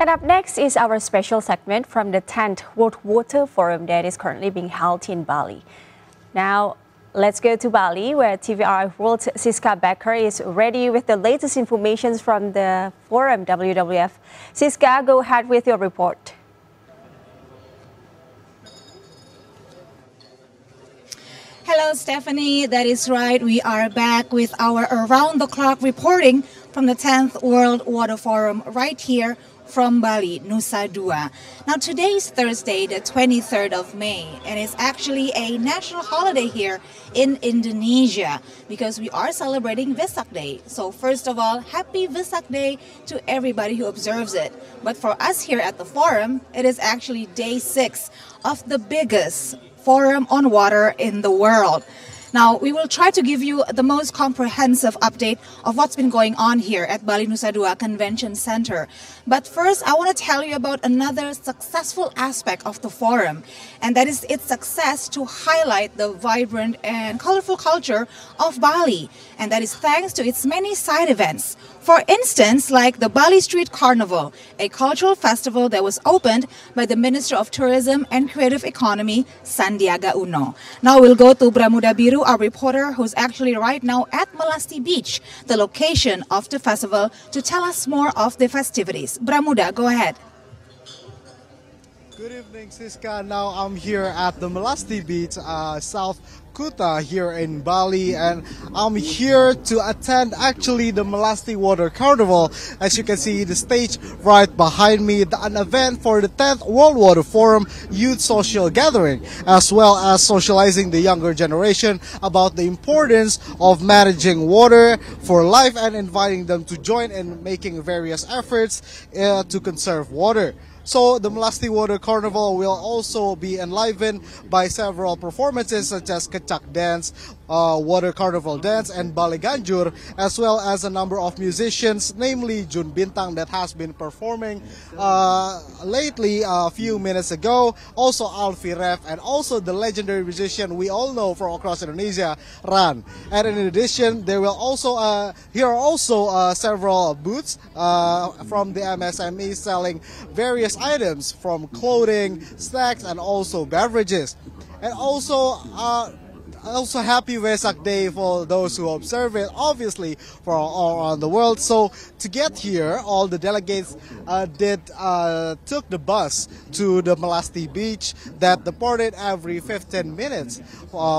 And up next is our special segment from the 10th World Water Forum that is currently being held in Bali. Now, let's go to Bali, where TVRI World Siska Becker is ready with the latest information from the forum WWF. Siska, go ahead with your report. Hello, Stephanie. That is right. We are back with our around-the-clock reporting from the 10th World Water Forum right here from Bali, Nusa Dua. Now, today is Thursday, the 23rd of May, and it's actually a national holiday here in Indonesia because we are celebrating Vesak Day. So first of all, happy Vesak Day to everybody who observes it. But for us here at the forum, it is actually day 6 of the biggest forum on water in the world. Now, we will try to give you the most comprehensive update of what's been going on here at Bali Nusa Dua Convention Center. But first, I want to tell you about another successful aspect of the forum, and that is its success to highlight the vibrant and colorful culture of Bali, and that is thanks to its many side events. For instance, like the Bali Street Carnival, a cultural festival that was opened by the Minister of Tourism and Creative Economy, Sandiaga Uno. Now we'll go to Bramuda Biru, our reporter who's actually right now at Melasti Beach, the location of the festival, to tell us more of the festivities. Bramuda, go ahead. Good evening, Siska. Now I'm here at the Melasti Beach, South Kuta here in Bali, and I'm here to attend actually the Melasti Water Carnival. As you can see, the stage right behind me, an event for the 10th World Water Forum Youth Social Gathering, as well as socializing the younger generation about the importance of managing water for life and inviting them to join in making various efforts to conserve water. So the Melasti Water Carnival will also be enlivened by several performances such as Kecak Dance, Water Carnival Dance, and Bali Ganjur, as well as a number of musicians, namely Jun Bintang that has been performing lately a few minutes ago, also Alfie Ref, and also the legendary musician we all know from across Indonesia, Ran. And in addition, there will also here are also several booths from the MSME selling various items from clothing, snacks, and also beverages. And also happy Vesak Day for those who observe it, obviously for all around the world. So to get here, all the delegates took the bus to the Melasti Beach that departed every 15 minutes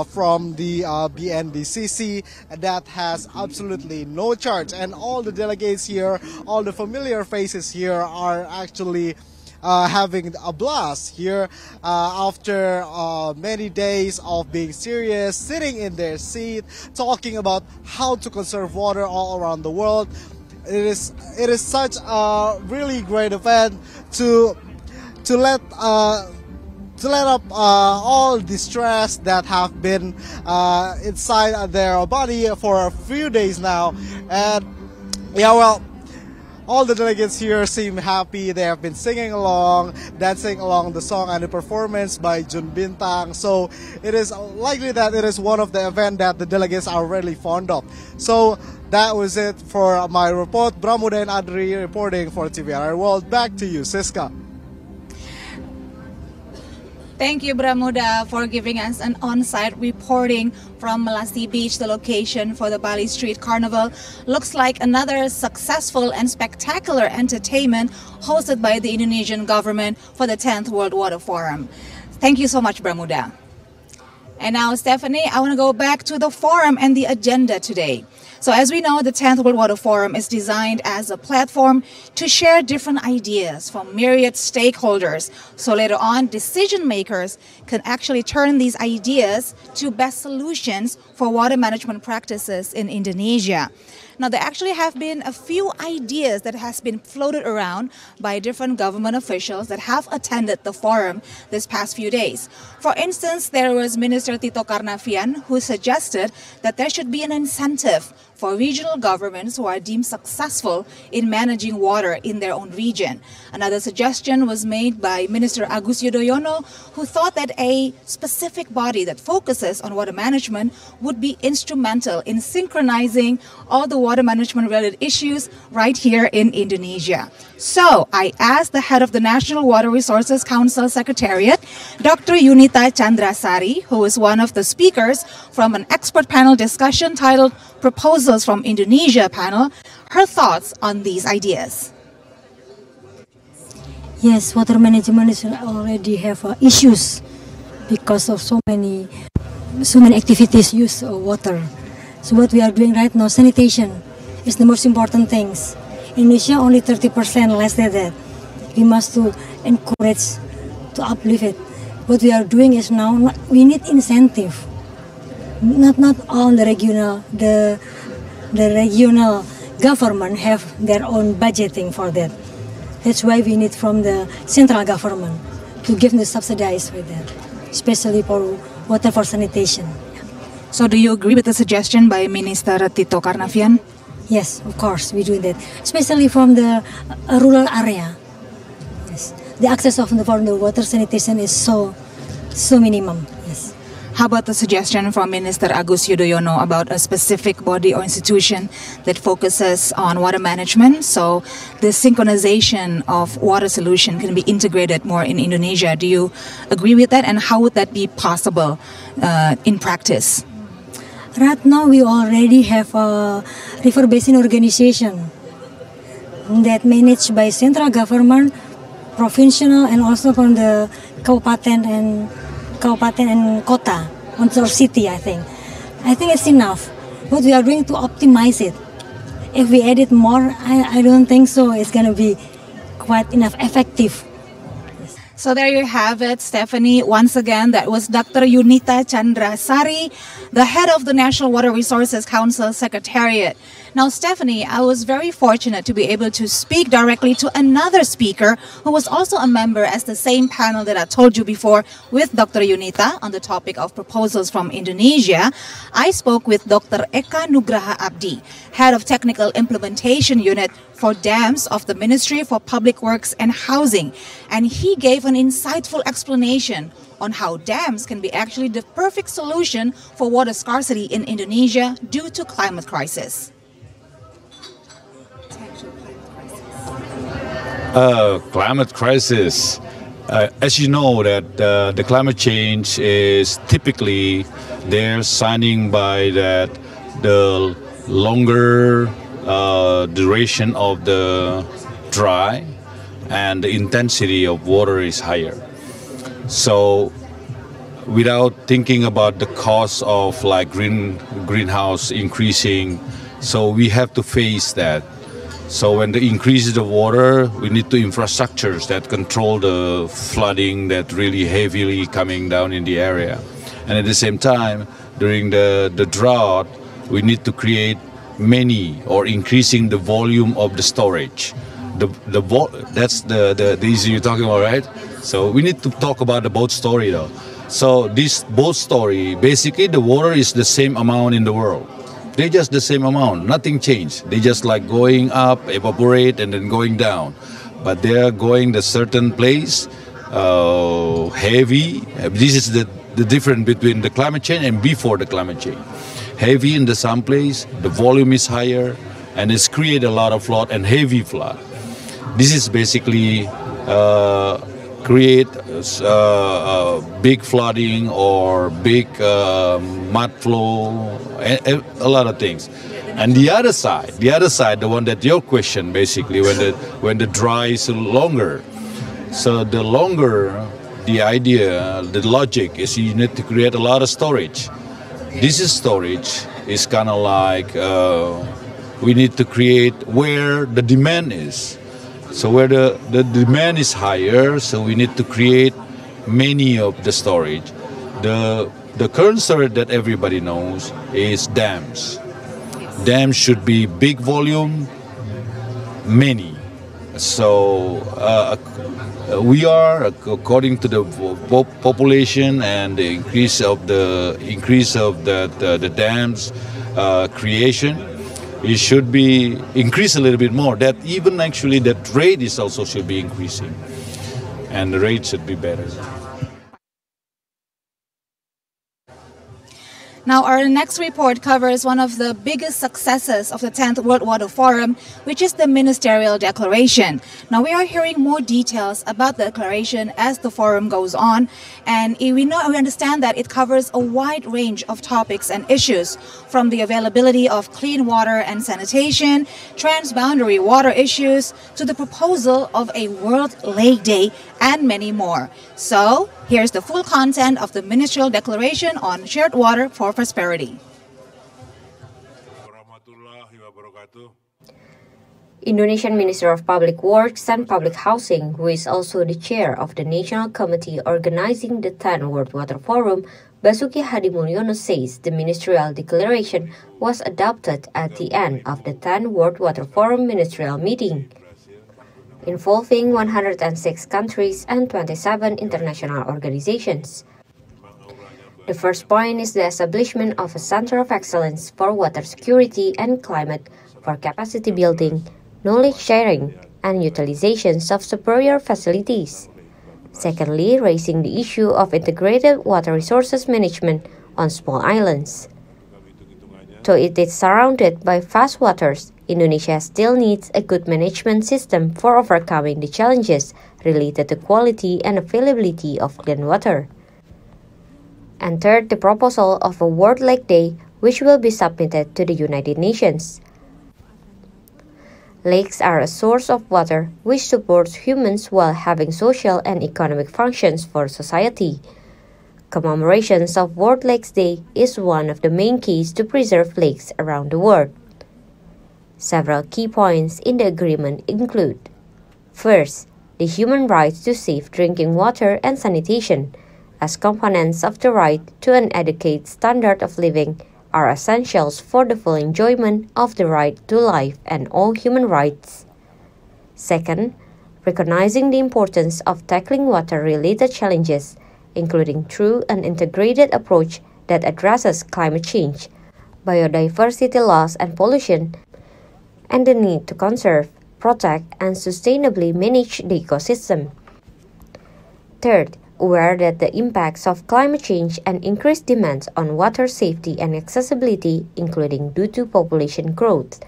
from the BNDCC that has absolutely no charge. And all the delegates here, all the familiar faces here are actually having a blast here after many days of being serious, sitting in their seat, talking about how to conserve water all around the world. It is such a really great event to let up all the stress that have been inside their body for a few days now. And yeah, well, all the delegates here seem happy. They have been singing along, dancing along the song and the performance by Jun Bintang. So it is likely that it is one of the events that the delegates are really fond of. So that was it for my report. Bramuda and Adri reporting for TVRI World. Back to you, Siska. Thank you, Bramuda, for giving us an on-site reporting from Melasti Beach, the location for the Bali Street Carnival. Looks like another successful and spectacular entertainment hosted by the Indonesian government for the 10th World Water Forum. Thank you so much, Bramuda. And now, Stephanie, I want to go back to the forum and the agenda today. So as we know, the 10th World Water Forum is designed as a platform to share different ideas from myriad stakeholders. So later on, decision makers can actually turn these ideas to best solutions for water management practices in Indonesia. Now, there actually have been a few ideas that has been floated around by different government officials that have attended the forum this past few days. For instance, there was Minister Tito Karnavian who suggested that there should be an incentive for regional governments who are deemed successful in managing water in their own region. Another suggestion was made by Minister Agus Yudhoyono, who thought that a specific body that focuses on water management would be instrumental in synchronizing all the water management related issues right here in Indonesia. So I asked the head of the National Water Resources Council Secretariat, Dr. Yunita Chandrasari, who is one of the speakers from an expert panel discussion titled Proposals from Indonesia panel, her thoughts on these ideas. Yes, water management is already have issues because of so many activities use water. So what we are doing right now, sanitation is the most important things. Indonesia only 30% less than that. We must to encourage to uplift it. What we are doing is now we need incentive. Not all the regional government have their own budgeting for that. That's why we need from the central government to give the subsidies for that, especially for water for sanitation. So do you agree with the suggestion by Minister Tito Karnavian? Yes, of course, we do that, especially from the rural area. Yes, the access of the water sanitation is so minimum. Yes. How about the suggestion from Minister Agus Yudhoyono about a specific body or institution that focuses on water management? So the synchronization of water solution can be integrated more in Indonesia. Do you agree with that? And how would that be possible in practice? Right now, we already have a river basin organization that managed by central government, provincial, and also from the kabupaten and kota, or city. I think it's enough. What we are doing to optimize it. If we add it more, I don't think so. It's going to be quite enough effective. So there you have it, Stephanie. Once again, that was Dr. Yunita Chandrasari, the head of the National Water Resources Council Secretariat. Now, Stephanie, I was very fortunate to be able to speak directly to another speaker who was also a member as the same panel that I told you before with Dr. Yunita on the topic of proposals from Indonesia. I spoke with Dr. Eka Nugraha Abdi, head of Technical Implementation Unit for Dams of the Ministry for Public Works and Housing. And he gave an insightful explanation on how dams can be actually the perfect solution for water scarcity in Indonesia due to climate crisis. Climate crisis. As you know, that the climate change is typically there signing by that the longer duration of the dry and the intensity of water is higher. So without thinking about the cost of like greenhouse increasing, so we have to face that. So when the increases of water, we need to infrastructures that control the flooding that really heavily coming down in the area. And at the same time, during the drought, we need to create many or increasing the volume of the storage. That's the issue you're talking about, right? So we need to talk about the boat story though. So this boat story, basically the water is the same amount in the world. They're just the same amount, nothing changed. They just like going up, evaporate, and then going down. But they're going the certain place, heavy. This is the difference between the climate change and before the climate change. Heavy in the some place, the volume is higher, and it's create a lot of flood and heavy flood. This is basically create big flooding or big mud flow, a lot of things. And the other side, the one that your question basically, when the dry is longer. So the longer, the idea, the logic is you need to create a lot of storage. This is storage is kind of like we need to create where the demand is. So where the demand is higher, so we need to create many of the storage. The current storage that everybody knows is dams. Dams should be big volume, many. So we are, according to the population and the increase of the dams creation, it should be increased a little bit more. That even actually that rate is also should be increasing, and the rate should be better. Now, our next report covers one of the biggest successes of the 10th World Water Forum, which is the Ministerial Declaration. Now, we are hearing more details about the declaration as the forum goes on, and we understand that it covers a wide range of topics and issues, from the availability of clean water and sanitation, transboundary water issues, to the proposal of a World Lake Day, and many more. So, here's the full content of the Ministerial Declaration on Shared Water for Prosperity. Indonesian Minister of Public Works and Public Housing, who is also the chair of the National Committee organizing the 10th World Water Forum, Basuki Hadimulyono, says the Ministerial Declaration was adopted at the end of the 10th World Water Forum ministerial meeting, involving 106 countries and 27 international organizations. The first point is the establishment of a Center of Excellence for Water Security and Climate for capacity building, knowledge sharing, and utilizations of superior facilities. Secondly, raising the issue of integrated water resources management on small islands. Though it is surrounded by vast waters, Indonesia still needs a good management system for overcoming the challenges related to quality and availability of clean water. And third, the proposal of a World Lake Day, which will be submitted to the United Nations. Lakes are a source of water which supports humans while having social and economic functions for society. Commemorations of World Lakes Day is one of the main keys to preserve lakes around the world. Several key points in the agreement include: first, the human rights to safe drinking water and sanitation, as components of the right to an adequate standard of living, are essentials for the full enjoyment of the right to life and all human rights. Second, recognizing the importance of tackling water-related challenges, including through an integrated approach that addresses climate change, biodiversity loss and pollution, and the need to conserve, protect, and sustainably manage the ecosystem. Third, aware that the impacts of climate change and increased demands on water safety and accessibility, including due to population growth,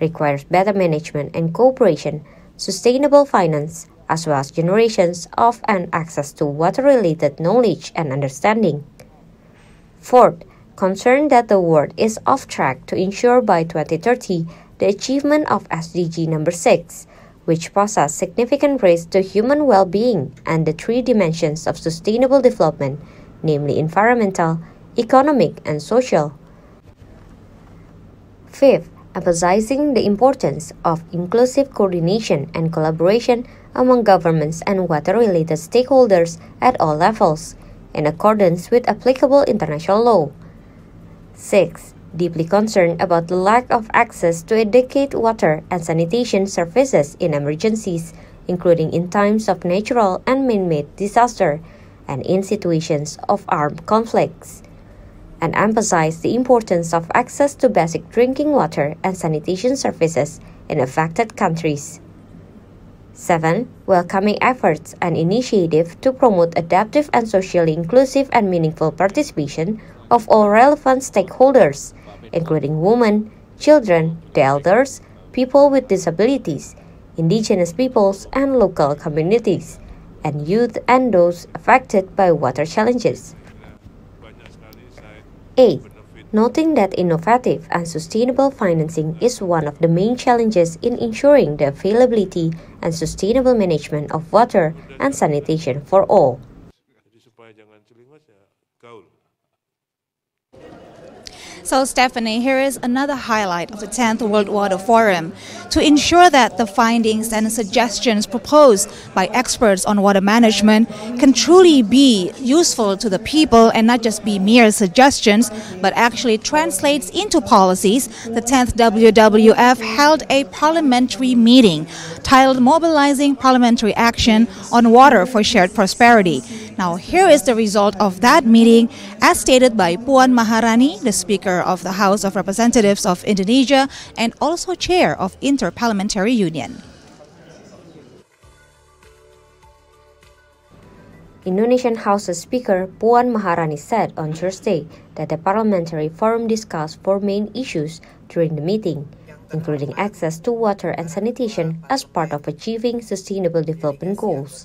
requires better management and cooperation, sustainable finance, as well as generations of and access to water-related knowledge and understanding. Fourth, concerned that the world is off track to ensure by 2030 the achievement of SDG number 6, which poses significant risks to human well-being and the three dimensions of sustainable development, namely environmental, economic, and social. Fifth, emphasizing the importance of inclusive coordination and collaboration among governments and water-related stakeholders at all levels, in accordance with applicable international law. Sixth, deeply concerned about the lack of access to adequate water and sanitation services in emergencies, including in times of natural and man-made disaster and in situations of armed conflicts, and emphasize the importance of access to basic drinking water and sanitation services in affected countries. 7. Welcoming efforts and initiatives to promote adaptive and socially inclusive and meaningful participation of all relevant stakeholders, including women, children, the elders, people with disabilities, indigenous peoples and local communities, and youth and those affected by water challenges. 8. Noting that innovative and sustainable financing is one of the main challenges in ensuring the availability and sustainable management of water and sanitation for all. So, Stephanie, here is another highlight of the 10th World Water Forum. To ensure that the findings and suggestions proposed by experts on water management can truly be useful to the people and not just be mere suggestions, but actually translates into policies, the 10th WWF held a parliamentary meeting titled Mobilizing Parliamentary Action on Water for Shared Prosperity. Now, here is the result of that meeting as stated by Puan Maharani, the Speaker of the House of Representatives of Indonesia and also Chair of Inter-Parliamentary Union. Indonesian House's Speaker Puan Maharani said on Thursday that the Parliamentary Forum discussed four main issues during the meeting, including access to water and sanitation as part of achieving Sustainable Development Goals,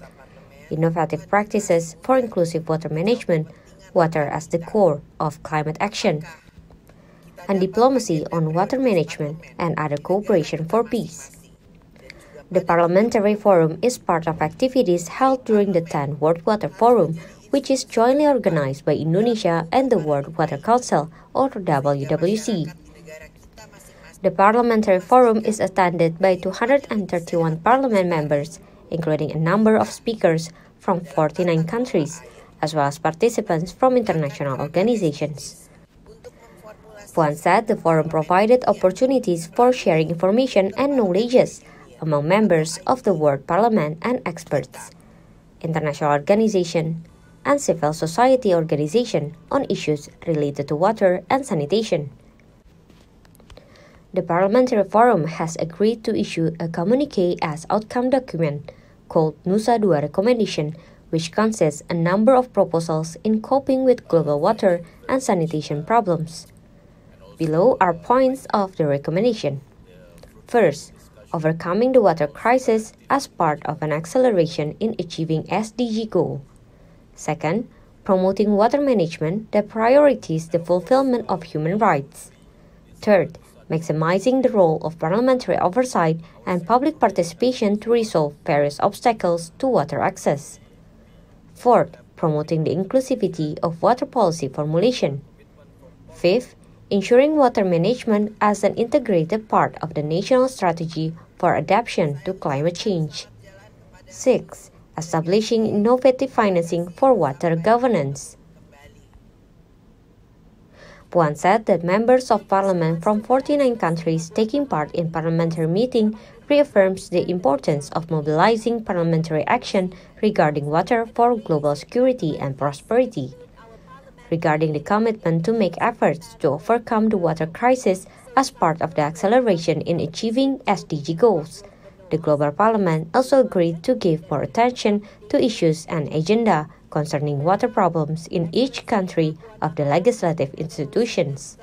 innovative practices for inclusive water management, water as the core of climate action, and diplomacy on water management and other cooperation for peace. The Parliamentary Forum is part of activities held during the 10th World Water Forum, which is jointly organized by Indonesia and the World Water Council, or WWC. The Parliamentary Forum is attended by 231 parliament members, including a number of speakers from 49 countries, as well as participants from international organizations. Puan said the forum provided opportunities for sharing information and knowledge among members of the World Parliament and experts, international organizations, and civil society organizations on issues related to water and sanitation. The Parliamentary Forum has agreed to issue a communique as outcome document called Nusa Dua Recommendation, which consists a number of proposals in coping with global water and sanitation problems. Below are points of the recommendation. First, overcoming the water crisis as part of an acceleration in achieving SDG goal. Second, promoting water management that prioritizes the fulfillment of human rights. Third, maximizing the role of parliamentary oversight and public participation to resolve various obstacles to water access. Fourth, promoting the inclusivity of water policy formulation. Fifth, ensuring water management as an integrated part of the national strategy for adaptation to climate change. 6. Establishing innovative financing for water governance. Puan said that members of parliament from 49 countries taking part in parliamentary meeting reaffirms the importance of mobilizing parliamentary action regarding water for global security and prosperity. Regarding the commitment to make efforts to overcome the water crisis as part of the acceleration in achieving SDG goals, the Global Parliament also agreed to give more attention to issues and agenda concerning water problems in each country of the legislative institutions.